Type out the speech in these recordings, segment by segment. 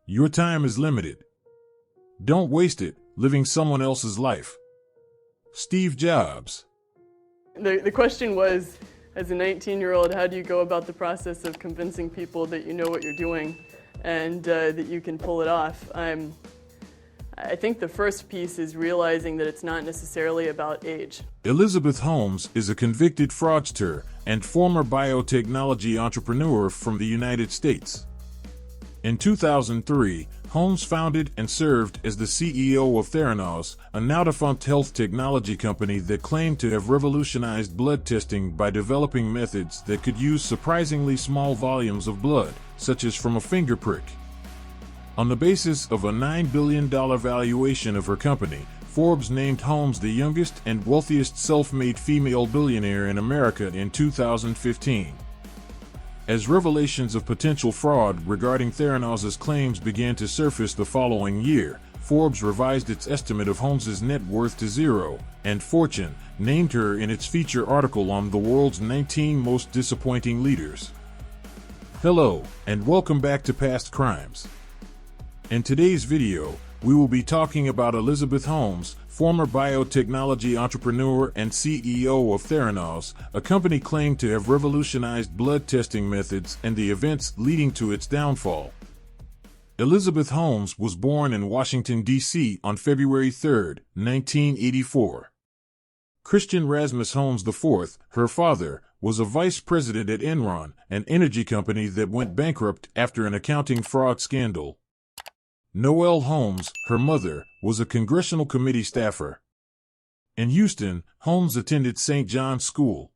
Your time is limited. Don't waste it living someone else's life. Steve Jobs. The question was, as a 19-year-old, how do you go about the process of convincing people that you know what you're doing and that you can pull it off? I think the first piece is realizing that it's not necessarily about age. Elizabeth Holmes is a convicted fraudster and former biotechnology entrepreneur from the United States. In 2003, Holmes founded and served as the CEO of Theranos, a now-defunct health technology company that claimed to have revolutionized blood testing by developing methods that could use surprisingly small volumes of blood, such as from a fingerprick. On the basis of a $9 billion valuation of her company, Forbes named Holmes the youngest and wealthiest self-made female billionaire in America in 2015. As revelations of potential fraud regarding Theranos' claims began to surface the following year, Forbes revised its estimate of Holmes' net worth to zero, and Fortune named her in its feature article on the world's 19 most disappointing leaders. Hello, and welcome back to Past Crimes. In today's video, we will be talking about Elizabeth Holmes, former biotechnology entrepreneur and CEO of Theranos, a company claimed to have revolutionized blood testing methods and the events leading to its downfall. Elizabeth Holmes was born in Washington, D.C. on February 3, 1984. Christian Rasmus Holmes IV, her father, was a vice president at Enron, an energy company that went bankrupt after an accounting fraud scandal. Noelle Holmes, her mother, was a congressional committee staffer. In Houston, Holmes attended St. John's School.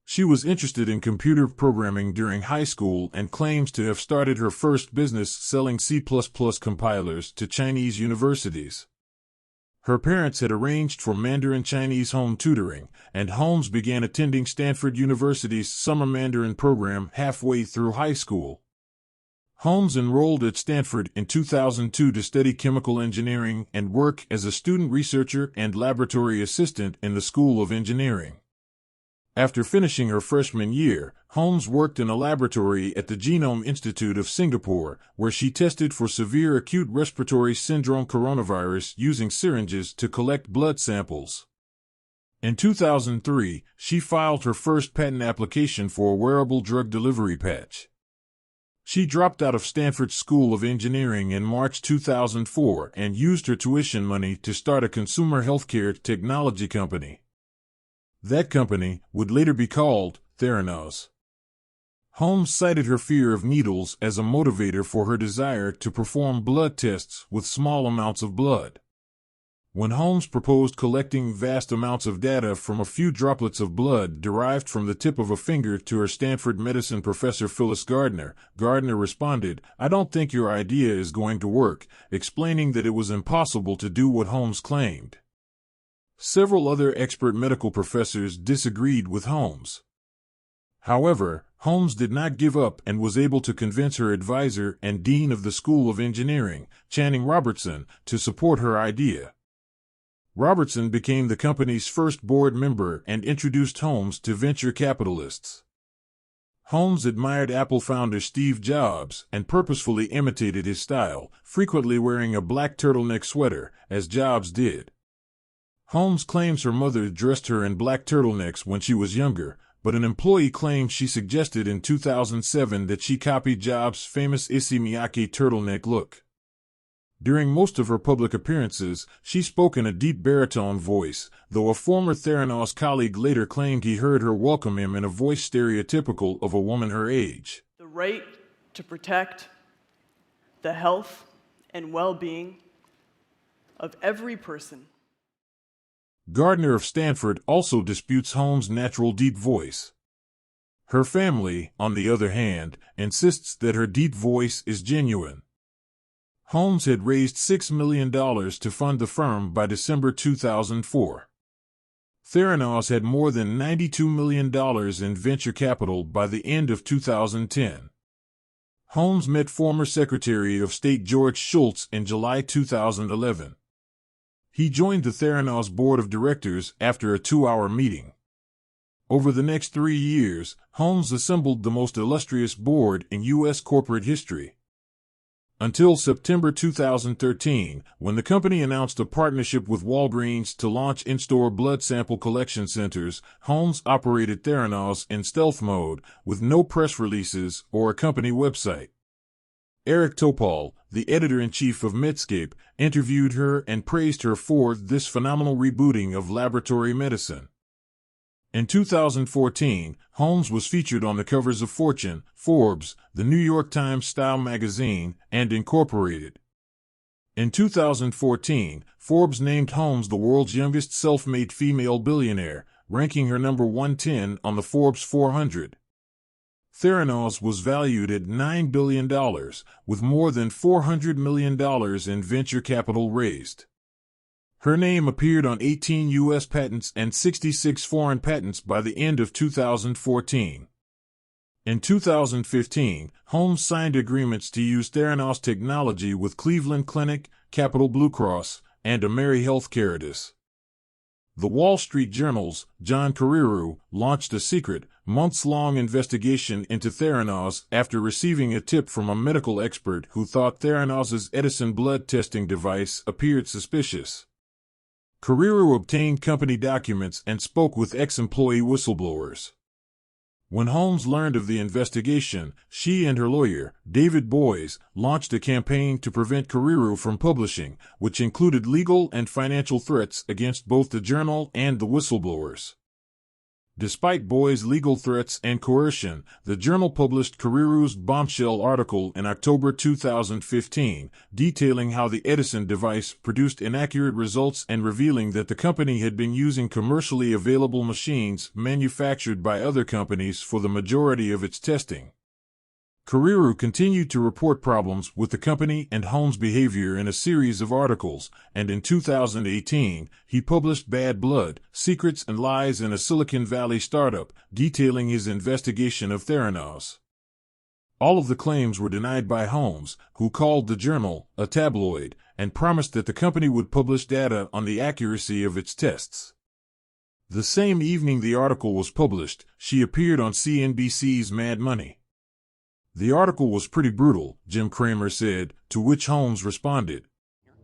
She was interested in computer programming during high school and claims to have started her first business selling C++ compilers to Chinese universities. Her parents had arranged for Mandarin Chinese home tutoring, and Holmes began attending Stanford University's summer Mandarin program halfway through high school. Holmes enrolled at Stanford in 2002 to study chemical engineering and work as a student researcher and laboratory assistant in the School of Engineering. After finishing her freshman year, Holmes worked in a laboratory at the Genome Institute of Singapore, where she tested for severe acute respiratory syndrome coronavirus using syringes to collect blood samples. In 2003, she filed her first patent application for a wearable drug delivery patch. She dropped out of Stanford School of Engineering in March 2004 and used her tuition money to start a consumer healthcare technology company. That company would later be called Theranos. Holmes cited her fear of needles as a motivator for her desire to perform blood tests with small amounts of blood. When Holmes proposed collecting vast amounts of data from a few droplets of blood derived from the tip of a finger to her Stanford medicine professor Phyllis Gardner, Gardner responded, "I don't think your idea is going to work," explaining that it was impossible to do what Holmes claimed. Several other expert medical professors disagreed with Holmes. However, Holmes did not give up and was able to convince her advisor and dean of the School of Engineering, Channing Robertson, to support her idea. Robertson became the company's first board member and introduced Holmes to venture capitalists. Holmes admired Apple founder Steve Jobs and purposefully imitated his style, frequently wearing a black turtleneck sweater, as Jobs did. Holmes claims her mother dressed her in black turtlenecks when she was younger, but an employee claims she suggested in 2007 that she copied Jobs' famous Issey Miyake turtleneck look. During most of her public appearances, she spoke in a deep baritone voice, though a former Theranos colleague later claimed he heard her welcome him in a voice stereotypical of a woman her age. The right to protect the health and well-being of every person. Gardner of Stanford also disputes Holmes' natural deep voice. Her family, on the other hand, insists that her deep voice is genuine. Holmes had raised $6 million to fund the firm by December 2004. Theranos had more than $92 million in venture capital by the end of 2010. Holmes met former Secretary of State George Shultz in July 2011. He joined the Theranos board of directors after a 2-hour meeting. Over the next 3 years, Holmes assembled the most illustrious board in U.S. corporate history. until September 2013, when the company announced a partnership with Walgreens to launch in-store blood sample collection centers. Holmes operated Theranos in stealth mode, with no press releases or a company website. Eric Topol, the editor-in-chief of Medscape, interviewed her and praised her for this phenomenal rebooting of laboratory medicine. In 2014, Holmes was featured on the covers of Fortune, Forbes, the New York Times Style magazine, and Incorporated. In 2014, Forbes named Holmes the world's youngest self-made female billionaire, ranking her number 110 on the Forbes 400. Theranos was valued at $9 billion, with more than $400 million in venture capital raised. Her name appeared on 18 U.S. patents and 66 foreign patents by the end of 2014. In 2015, Holmes signed agreements to use Theranos technology with Cleveland Clinic, Capital Blue Cross, and AmeriHealth Caritas. The Wall Street Journal's John Carreyrou launched a secret, months-long investigation into Theranos after receiving a tip from a medical expert who thought Theranos's Edison blood testing device appeared suspicious. Carreyrou obtained company documents and spoke with ex-employee whistleblowers. When Holmes learned of the investigation, she and her lawyer, David Boies, launched a campaign to prevent Carreyrou from publishing, which included legal and financial threats against both the journal and the whistleblowers. Despite Boies' legal threats and coercion, the journal published Carreyrou's bombshell article in October 2015, detailing how the Edison device produced inaccurate results and revealing that the company had been using commercially available machines manufactured by other companies for the majority of its testing. Carreyrou continued to report problems with the company and Holmes' behavior in a series of articles, and in 2018, he published Bad Blood, Secrets and Lies in a Silicon Valley Startup, detailing his investigation of Theranos. All of the claims were denied by Holmes, who called the journal a tabloid, and promised that the company would publish data on the accuracy of its tests. The same evening the article was published, she appeared on CNBC's Mad Money. The article was pretty brutal, Jim Cramer said, to which Holmes responded,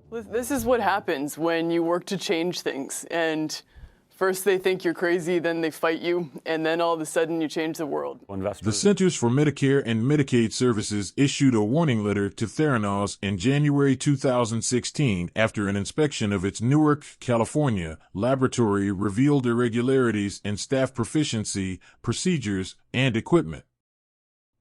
This is what happens when you work to change things, and first they think you're crazy, then they fight you, and then all of a sudden you change the world. The Centers for Medicare and Medicaid Services issued a warning letter to Theranos in January 2016 after an inspection of its Newark, California, laboratory revealed irregularities in staff proficiency, procedures, and equipment.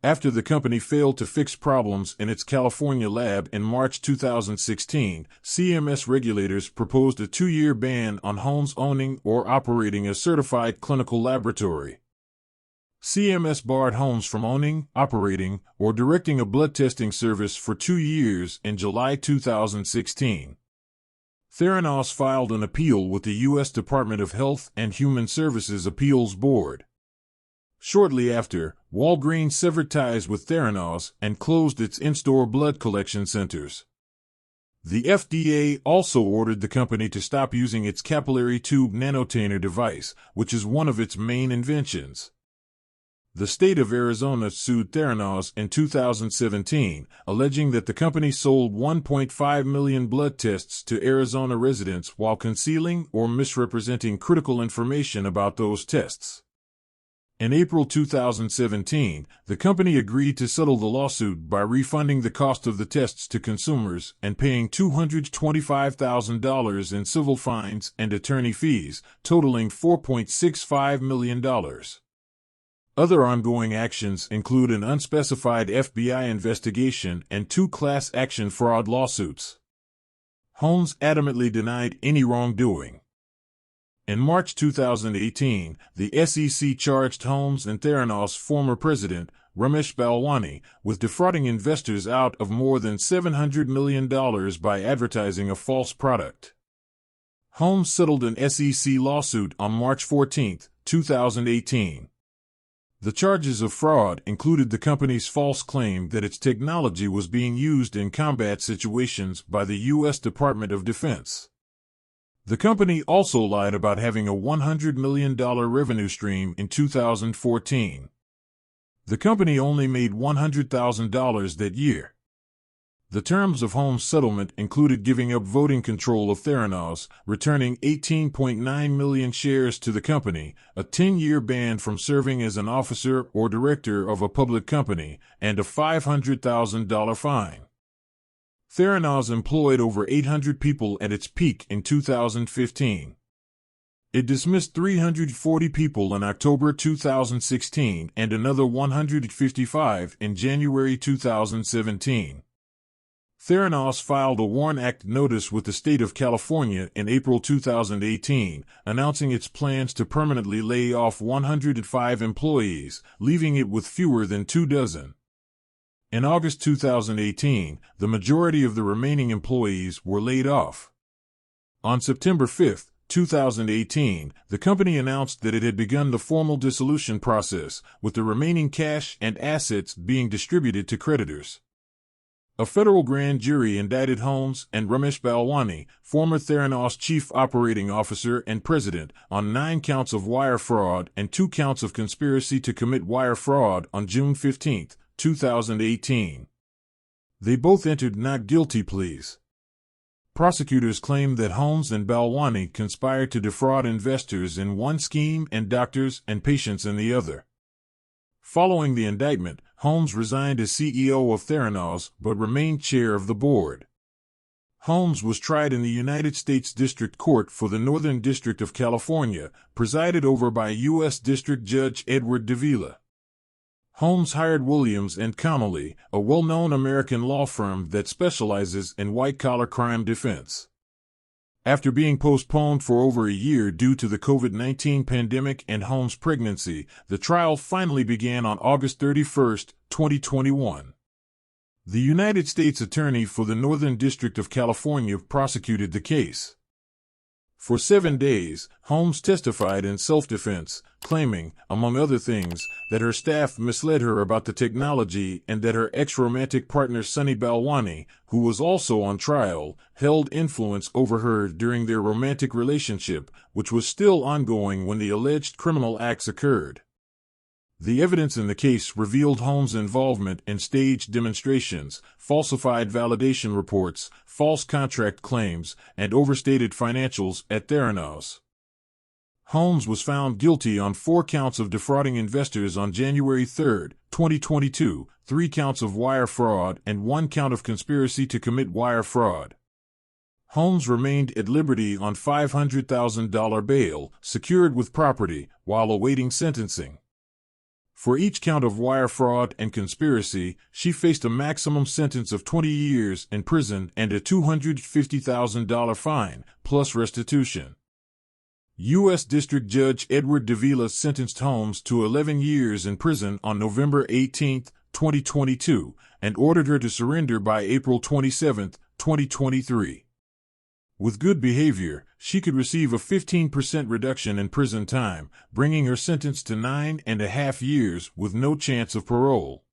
After the company failed to fix problems in its California lab in March 2016, CMS regulators proposed a 2-year ban on Holmes owning or operating a certified clinical laboratory. CMS barred Holmes from owning, operating, or directing a blood testing service for 2 years in July 2016. Theranos filed an appeal with the U.S. Department of Health and Human Services Appeals Board. Shortly after, Walgreens severed ties with Theranos and closed its in-store blood collection centers. The FDA also ordered the company to stop using its capillary tube nanotainer device, which is one of its main inventions. The state of Arizona sued Theranos in 2017, alleging that the company sold 1.5 million blood tests to Arizona residents while concealing or misrepresenting critical information about those tests. In April 2017, the company agreed to settle the lawsuit by refunding the cost of the tests to consumers and paying $225,000 in civil fines and attorney fees, totaling $4.65 million. Other ongoing actions include an unspecified FBI investigation and 2 class action fraud lawsuits. Holmes adamantly denied any wrongdoing. In March 2018, the SEC charged Holmes and Theranos' former president, Ramesh Balwani, with defrauding investors out of more than $700 million by advertising a false product. Holmes settled an SEC lawsuit on March 14, 2018. The charges of fraud included the company's false claim that its technology was being used in combat situations by the U.S. Department of Defense. The company also lied about having a $100 million revenue stream in 2014. The company only made $100,000 that year. The terms of Holmes' settlement included giving up voting control of Theranos, returning 18.9 million shares to the company, a 10-year ban from serving as an officer or director of a public company, and a $500,000 fine. Theranos employed over 800 people at its peak in 2015. It dismissed 340 people in October 2016 and another 155 in January 2017. Theranos filed a WARN Act notice with the state of California in April 2018, announcing its plans to permanently lay off 105 employees, leaving it with fewer than 2 dozen. In August 2018, the majority of the remaining employees were laid off. On September 5, 2018, the company announced that it had begun the formal dissolution process, with the remaining cash and assets being distributed to creditors. A federal grand jury indicted Holmes and Ramesh Balwani, former Theranos chief operating officer and president, on 9 counts of wire fraud and 2 counts of conspiracy to commit wire fraud on June 15, 2018. They both entered not guilty pleas. Prosecutors claimed that Holmes and Balwani conspired to defraud investors in one scheme and doctors and patients in the other. Following the indictment, Holmes resigned as CEO of Theranos but remained chair of the board. Holmes was tried in the United States District Court for the Northern District of California, presided over by U.S. District Judge Edward Davila. Holmes hired Williams & Connolly, a well-known American law firm that specializes in white-collar crime defense. After being postponed for over a year due to the COVID-19 pandemic and Holmes' pregnancy, the trial finally began on August 31, 2021. The United States Attorney for the Northern District of California prosecuted the case. For 7 days, Holmes testified in self-defense, claiming, among other things, that her staff misled her about the technology and that her ex-romantic partner Sunny Balwani, who was also on trial, held influence over her during their romantic relationship, which was still ongoing when the alleged criminal acts occurred. The evidence in the case revealed Holmes' involvement in staged demonstrations, falsified validation reports, false contract claims, and overstated financials at Theranos. Holmes was found guilty on 4 counts of defrauding investors on January 3, 2022, 3 counts of wire fraud, and 1 count of conspiracy to commit wire fraud. Holmes remained at liberty on $500,000 bail, secured with property, while awaiting sentencing. For each count of wire fraud and conspiracy, she faced a maximum sentence of 20 years in prison and a $250,000 fine, plus restitution. U.S. District Judge Edward Davila sentenced Holmes to 11 years in prison on November 18, 2022, and ordered her to surrender by April 27, 2023. With good behavior, she could receive a 15% reduction in prison time, bringing her sentence to 9.5 years with no chance of parole.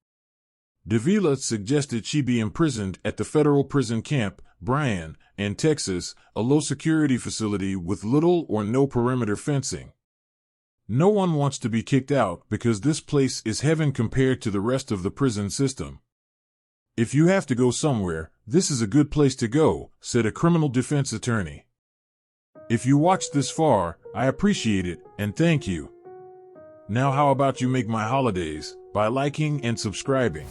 Davila suggested she be imprisoned at the federal prison camp, Bryan, in Texas, a low-security facility with little or no perimeter fencing. No one wants to be kicked out because this place is heaven compared to the rest of the prison system. If you have to go somewhere, this is a good place to go, said a criminal defense attorney. If you watched this far, I appreciate it, and thank you. Now how about you make my holidays by liking and subscribing?